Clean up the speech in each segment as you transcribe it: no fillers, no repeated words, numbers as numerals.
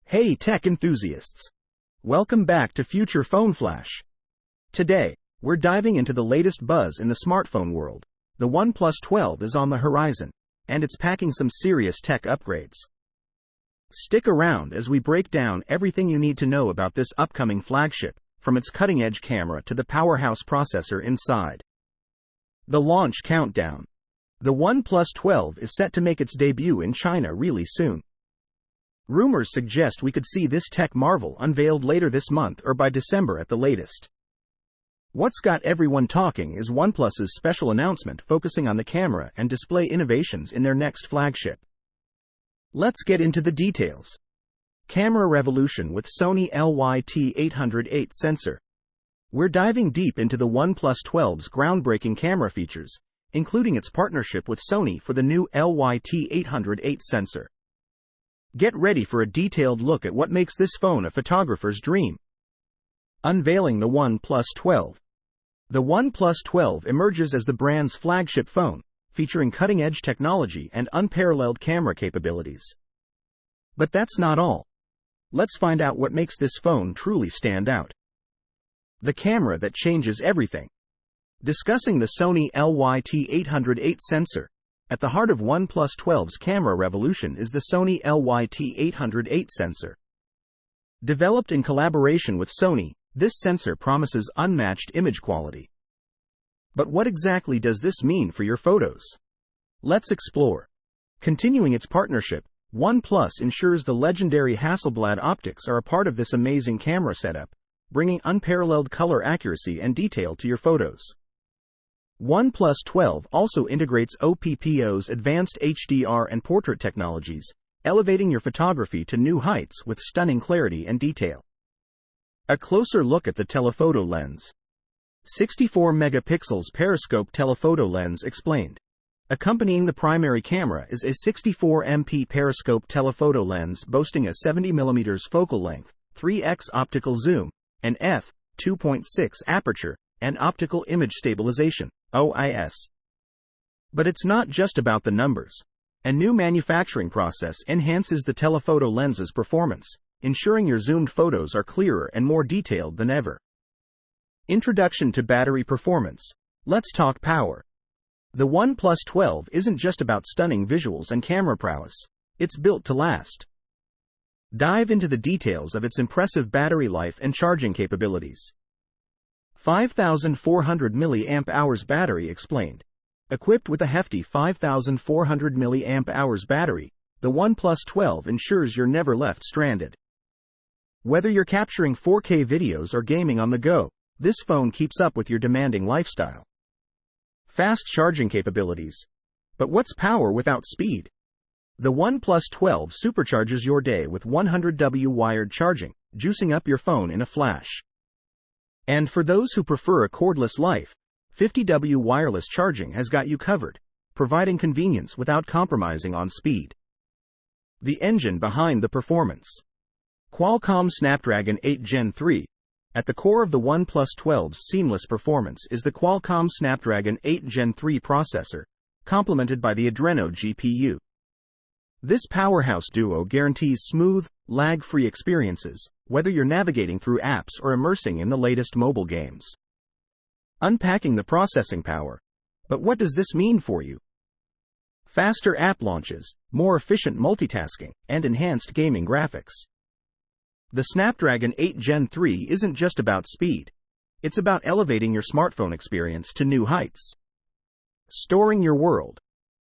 Hey tech enthusiasts! Welcome back to Future Phone Flash. Today, we're diving into the latest buzz in the smartphone world. The OnePlus 12 is on the horizon, and it's packing some serious tech upgrades. Stick around as we break down everything you need to know about this upcoming flagship, from its cutting-edge camera to the powerhouse processor inside. The launch countdown. The OnePlus 12 is set to make its debut in China really soon. Rumors suggest we could see this tech marvel unveiled later this month or by December at the latest. What's got everyone talking is OnePlus's special announcement focusing on the camera and display innovations in their next flagship. Let's get into the details. Camera revolution with Sony LYT-808 sensor. We're diving deep into the OnePlus 12's groundbreaking camera features, including its partnership with Sony for the new LYT-808 sensor. Get ready for a detailed look at what makes this phone a photographer's dream. Unveiling the OnePlus 12. The OnePlus 12 emerges as the brand's flagship phone, featuring cutting-edge technology and unparalleled camera capabilities. But that's not all. Let's find out what makes this phone truly stand out. The camera that changes everything. Discussing the Sony LYT-808 sensor. At the heart of OnePlus 12's camera revolution is the Sony LYT-808 sensor. Developed in collaboration with Sony, this sensor promises unmatched image quality. But what exactly does this mean for your photos? Let's explore. Continuing its partnership, OnePlus ensures the legendary Hasselblad optics are a part of this amazing camera setup, bringing unparalleled color accuracy and detail to your photos. OnePlus 12 also integrates OPPO's advanced HDR and portrait technologies, elevating your photography to new heights with stunning clarity and detail. A closer look at the telephoto lens. 64 megapixels periscope telephoto lens explained. Accompanying the primary camera is a 64MP periscope telephoto lens boasting a 70mm focal length, 3x optical zoom, an f2.6 aperture, and optical image stabilization, OIS. But it's not just about the numbers. A new manufacturing process enhances the telephoto lens's performance, ensuring your zoomed photos are clearer and more detailed than ever. Introduction to battery performance. Let's talk power. The OnePlus 12 isn't just about stunning visuals and camera prowess, it's built to last. Dive into the details of its impressive battery life and charging capabilities. 5,400 mAh battery explained. Equipped with a hefty 5,400 mAh battery, the OnePlus 12 ensures you're never left stranded. Whether you're capturing 4K videos or gaming on the go, this phone keeps up with your demanding lifestyle. Fast charging capabilities. But what's power without speed? The OnePlus 12 supercharges your day with 100W wired charging, juicing up your phone in a flash. And for those who prefer a cordless life, 50W wireless charging has got you covered, providing convenience without compromising on speed. The engine behind the performance. Qualcomm Snapdragon 8 Gen 3. At the core of the OnePlus 12's seamless performance is the Qualcomm Snapdragon 8 Gen 3 processor, complemented by the Adreno GPU. This powerhouse duo guarantees smooth, lag-free experiences, whether you're navigating through apps or immersing in the latest mobile games. Unpacking the processing power. But what does this mean for you? Faster app launches, more efficient multitasking, and enhanced gaming graphics. The Snapdragon 8 Gen 3 isn't just about speed. It's about elevating your smartphone experience to new heights. Storing your world.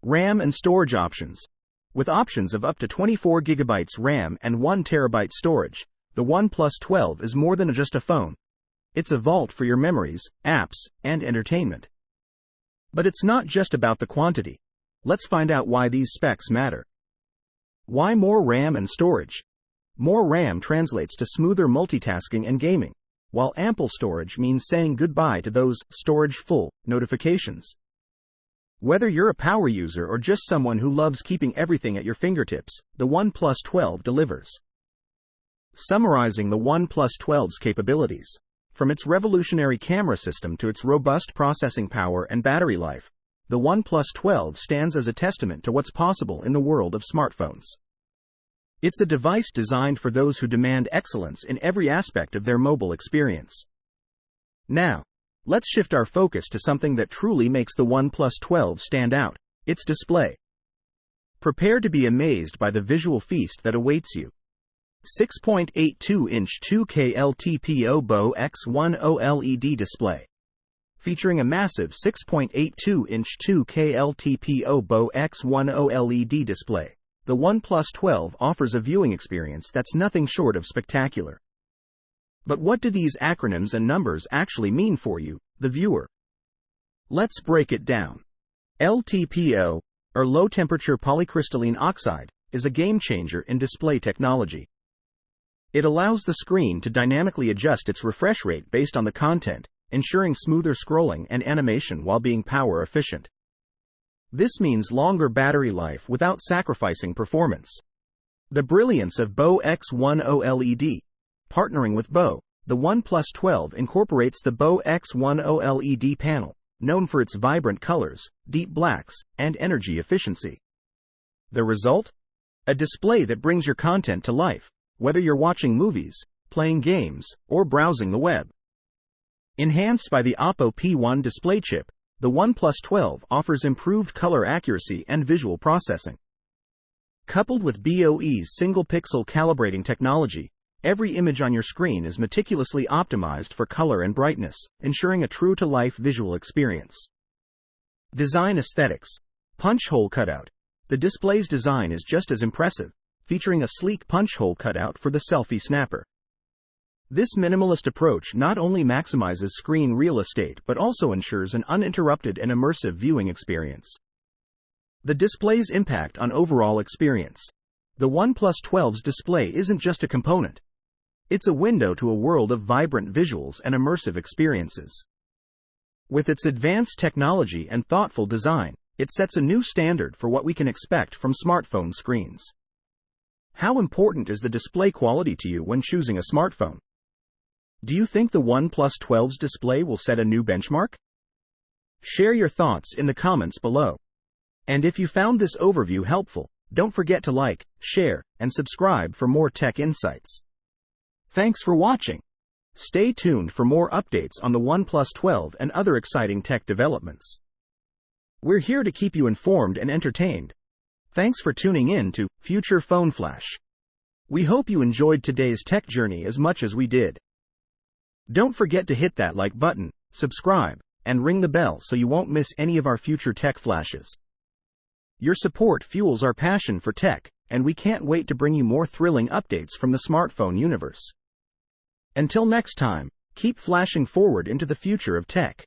RAM and storage options. With options of up to 24 GB RAM and 1 TB storage, the OnePlus 12 is more than just a phone. It's a vault for your memories, apps, and entertainment. But it's not just about the quantity. Let's find out why these specs matter. Why more RAM and storage? More RAM translates to smoother multitasking and gaming, while ample storage means saying goodbye to those storage full notifications. Whether you're a power user or just someone who loves keeping everything at your fingertips, the OnePlus 12 delivers. Summarizing the OnePlus 12's capabilities. From its revolutionary camera system to its robust processing power and battery life, the OnePlus 12 stands as a testament to what's possible in the world of smartphones. It's a device designed for those who demand excellence in every aspect of their mobile experience. Now, let's shift our focus to something that truly makes the OnePlus 12 stand out: its display. Prepare to be amazed by the visual feast that awaits you. 6.82-inch 2K LTPO BO X10 OLED display. Featuring a massive 6.82-inch 2K LTPO BO X10 OLED display, the OnePlus 12 offers a viewing experience that's nothing short of spectacular. But what do these acronyms and numbers actually mean for you, the viewer? Let's break it down. LTPO, or low-temperature polycrystalline oxide, is a game-changer in display technology. It allows the screen to dynamically adjust its refresh rate based on the content, ensuring smoother scrolling and animation while being power efficient. This means longer battery life without sacrificing performance. The brilliance of BO X10 OLED. Partnering with BO, the OnePlus 12 incorporates the BO X10 OLED panel, known for its vibrant colors, deep blacks, and energy efficiency. The result? A display that brings your content to life, whether you're watching movies, playing games, or browsing the web. Enhanced by the Oppo P1 display chip, the OnePlus 12 offers improved color accuracy and visual processing. Coupled with BOE's single-pixel calibrating technology, every image on your screen is meticulously optimized for color and brightness, ensuring a true-to-life visual experience. Design aesthetics. Punch hole cutout. The display's design is just as impressive, featuring a sleek punch hole cutout for the selfie snapper. This minimalist approach not only maximizes screen real estate but also ensures an uninterrupted and immersive viewing experience. The display's impact on overall experience. The OnePlus 12's display isn't just a component. It's a window to a world of vibrant visuals and immersive experiences. With its advanced technology and thoughtful design, it sets a new standard for what we can expect from smartphone screens. How important is the display quality to you when choosing a smartphone? Do you think the OnePlus 12's display will set a new benchmark? Share your thoughts in the comments below. And if you found this overview helpful, don't forget to like, share, and subscribe for more tech insights. Thanks for watching. Stay tuned for more updates on the OnePlus 12 and other exciting tech developments. We're here to keep you informed and entertained. Thanks for tuning in to Future Phone Flash. We hope you enjoyed today's tech journey as much as we did. Don't forget to hit that like button, subscribe, and ring the bell so you won't miss any of our future tech flashes. Your support fuels our passion for tech, and we can't wait to bring you more thrilling updates from the smartphone universe. Until next time, keep flashing forward into the future of tech.